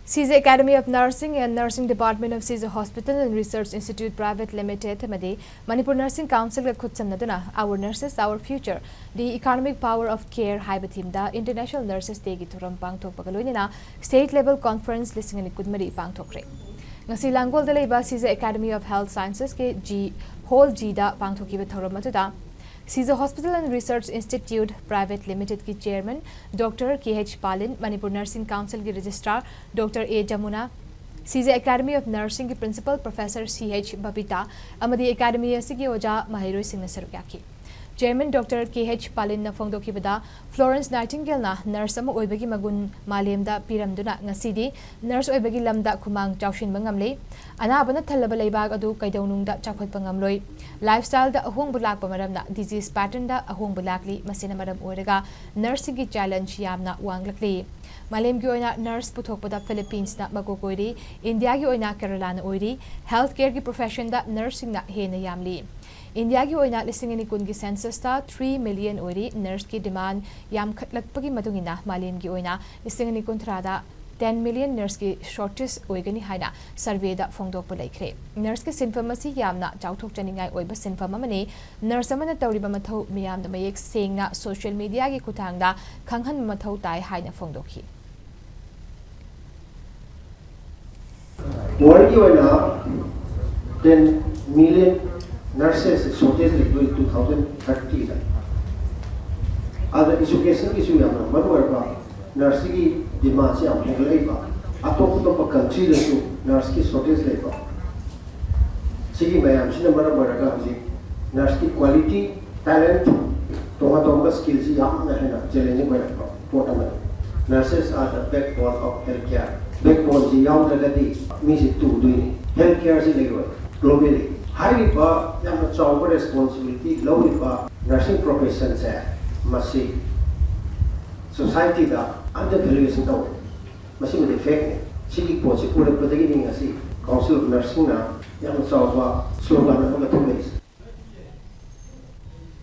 SKTV Academy of Nursing and Nursing Department of SKTV Hospital and Research Institute Private Limited Madi Manipur Nursing Council Kutsamnaduna Our Nurses Our Future The Economic Power of Care Haiba Team Da International Nurses Day gi thouram pangthokpaga loinana State Level Conference listing kudmari pangthokkhre ngasi Langol da leiba SKTV Academy of Health Sciences ke G Whole G da pangthokkiba thouram atuda SKTV Hospital and Research Institute Private Limited की Chairman Dr. K.H. Palin, Manipur Nursing Council की Registrar Dr. A. Jamuna, SKTV Academy of Nursing की Principal Professor C.H. Babita, Amadi Academy की ओजा महरोई सिंह ने सरुक याकी Chairman Dr. K.H. Palin na phongdokibada Florence Nightingale na nurse ama oibagi magun malemda piramduna ngasidi nurse oibagi lamda kumang chawshin bangamle anabana thalaba leibag adu kaidawnungda chakhat pangamloi lifestyle da ahong bulak pamaramna disease pattern da ahong bulakli masina maram oiraga nursing gi challenge yamna wanglakli malem gi oina nurse puthokpada Philippines na magokoiri India gi oina Kerala na oiri healthcare gi profession da nursing na hena yamli India ki oina listing ni kun ki census ta 3 million oiri nurse ki demand yam khatlakpagi madungina malem ki oina listing ni kun thrada 10 million nurse ki shortage oigani haina survey da phongdokpa laikre nurse ki sinfamasi yamna chauthok chaningai oiba sinfam amani nurse amana tawriba mathau miyam da mayek sengna social media ki kuthangda khanghan mathau tai haina phongdokhi World oina 10 million nurses shortage like 2030 other education issue yamna manuarba nurse ki demand se am hoglaiba atop country lesu nurse ki shortage leiba sigi mayam sina maraga haji nurse ki quality talent toma skills yamna hena challenge mayam potama nurses are the backbone of healthcare backbone ji yaw lagadi mi se tu duini healthcare se leiwa globally highly responsibility low nursing profession se masi society da under valuation da masi me defect sigi po se pura padagi ni ngasi council of nursing na yam chawa slogan na